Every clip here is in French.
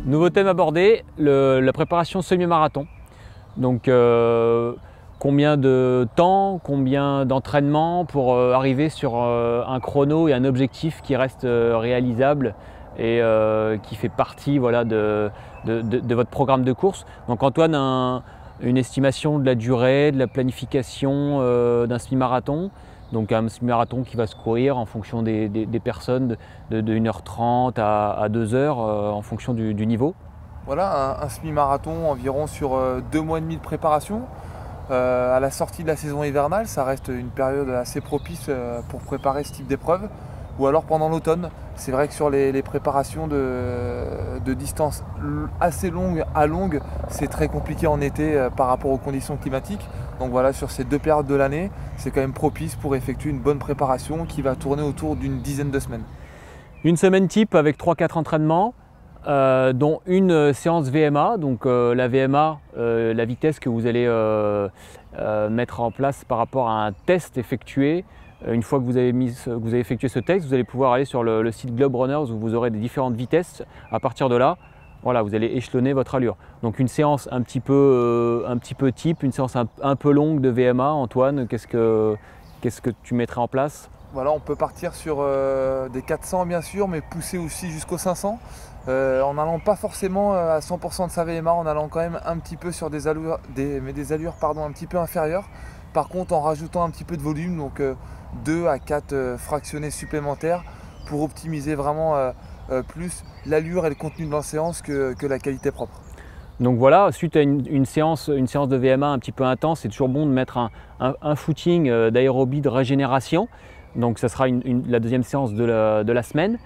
Nouveau thème abordé, la préparation semi-marathon. Donc combien de temps, combien d'entraînement pour arriver sur un chrono et un objectif qui reste réalisable et qui fait partie voilà, de votre programme de course. Donc Antoine, une estimation de la durée, de la planification d'un semi-marathon. Donc un semi-marathon qui va se courir en fonction des personnes de 1h30 à 2h en fonction du niveau. Voilà, un semi-marathon environ sur 2 mois et demi de préparation. À la sortie de la saison hivernale, ça reste une période assez propice pour préparer ce type d'épreuve. Ou alors pendant l'automne. C'est vrai que sur les préparations de distance assez longues à longue, c'est très compliqué en été par rapport aux conditions climatiques. Donc voilà, sur ces deux périodes de l'année, c'est quand même propice pour effectuer une bonne préparation qui va tourner autour d'une dizaine de semaines. Une semaine type avec 3-4 entraînements, dont une séance VMA. Donc la VMA, la vitesse que vous allez mettre en place par rapport à un test effectué. Une fois que vous avez effectué ce test, vous allez pouvoir aller sur le site Globe Runners où vous aurez des différentes vitesses. À partir de là, voilà, vous allez échelonner votre allure. Donc une séance un petit peu type, une séance un peu longue de VMA. Antoine, qu'est-ce que tu mettrais en place? Voilà, on peut partir sur des 400 bien sûr, mais pousser aussi jusqu'aux 500. En n'allant pas forcément à 100% de sa VMA, en allant quand même un petit peu sur des allures un petit peu inférieures. Par contre, en rajoutant un petit peu de volume, donc 2 à 4 fractionnés supplémentaires pour optimiser vraiment plus l'allure et le contenu de la séance que la qualité propre. Donc voilà, suite à une séance de VMA un petit peu intense, c'est toujours bon de mettre un footing d'aérobie de régénération. Donc ça sera la deuxième séance de la semaine.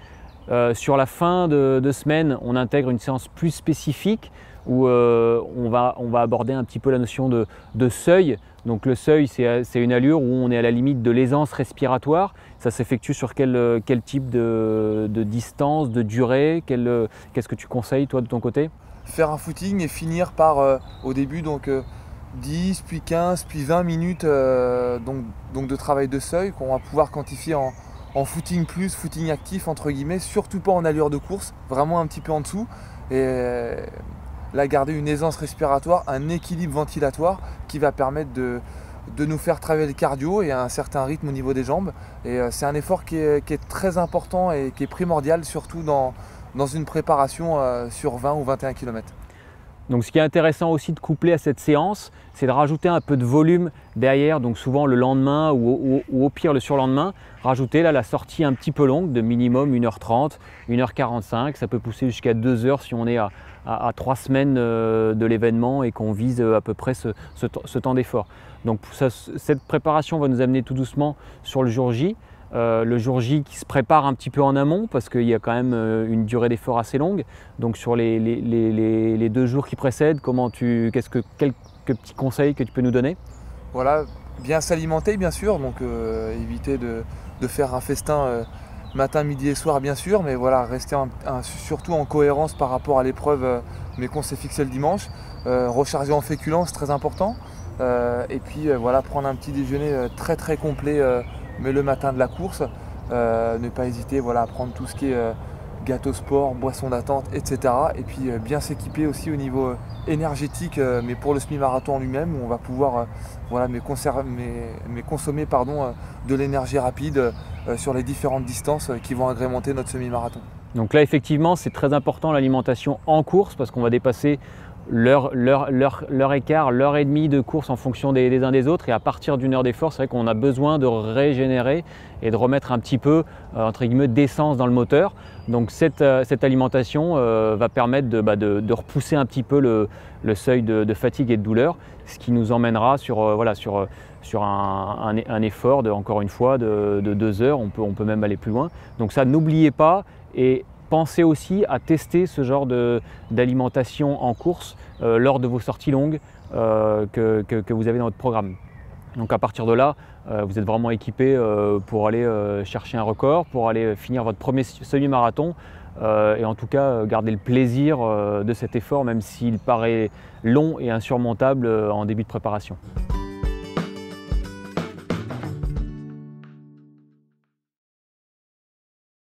Sur la fin de semaine, on intègre une séance plus spécifique où on va aborder un petit peu la notion de seuil. Donc le seuil, c'est une allure où on est à la limite de l'aisance respiratoire. Ça s'effectue sur quel type de distance, de durée? Qu'est-ce que tu conseilles toi de ton côté? Faire un footing et finir par au début donc 10, puis 15, puis 20 minutes donc de travail de seuil qu'on va pouvoir quantifier en footing plus, footing actif entre guillemets, surtout pas en allure de course, vraiment un petit peu en dessous. Et là, garder une aisance respiratoire, un équilibre ventilatoire qui va permettre de nous faire travailler le cardio et un certain rythme au niveau des jambes. Et c'est un effort qui est très important et qui est primordial, surtout dans une préparation sur 20 ou 21 km. Donc ce qui est intéressant aussi de coupler à cette séance, c'est de rajouter un peu de volume derrière, donc souvent le lendemain ou au pire le surlendemain, rajouter là la sortie un petit peu longue de minimum 1h30, 1h45, ça peut pousser jusqu'à 2h si on est à 3 semaines de l'événement et qu'on vise à peu près ce temps d'effort. Donc cette préparation va nous amener tout doucement sur le jour J. Le jour J qui se prépare un petit peu en amont parce qu'il y a quand même une durée d'effort assez longue. Donc sur les 2 jours qui précèdent, quelques petits conseils que tu peux nous donner? Voilà, bien s'alimenter bien sûr, donc éviter de faire un festin matin, midi et soir bien sûr, mais voilà, rester surtout en cohérence par rapport à l'épreuve mais qu'on s'est fixé le dimanche. Recharger en féculents, c'est très important. Et puis voilà, prendre un petit déjeuner très complet mais le matin de la course, ne pas hésiter voilà, à prendre tout ce qui est gâteau sport, boisson d'attente, etc. Et puis bien s'équiper aussi au niveau énergétique, mais pour le semi-marathon en lui-même, où on va pouvoir voilà, consommer de l'énergie rapide sur les différentes distances qui vont agrémenter notre semi-marathon. Donc là effectivement c'est très important l'alimentation en course parce qu'on va dépasser l'heure et quart, l'heure et demie de course en fonction des uns des autres, et à partir d'une heure d'effort, c'est vrai qu'on a besoin de régénérer et de remettre un petit peu entre guillemets d'essence dans le moteur. Donc cette alimentation va permettre de repousser un petit peu le seuil de fatigue et de douleur, ce qui nous emmènera sur un effort encore une fois de 2 heures. On peut même aller plus loin. Donc ça, n'oubliez pas, et pensez aussi à tester ce genre d'alimentation en course lors de vos sorties longues que vous avez dans votre programme. Donc à partir de là, vous êtes vraiment équipé pour aller chercher un record, pour aller finir votre premier semi-marathon et en tout cas garder le plaisir de cet effort, même s'il paraît long et insurmontable en début de préparation.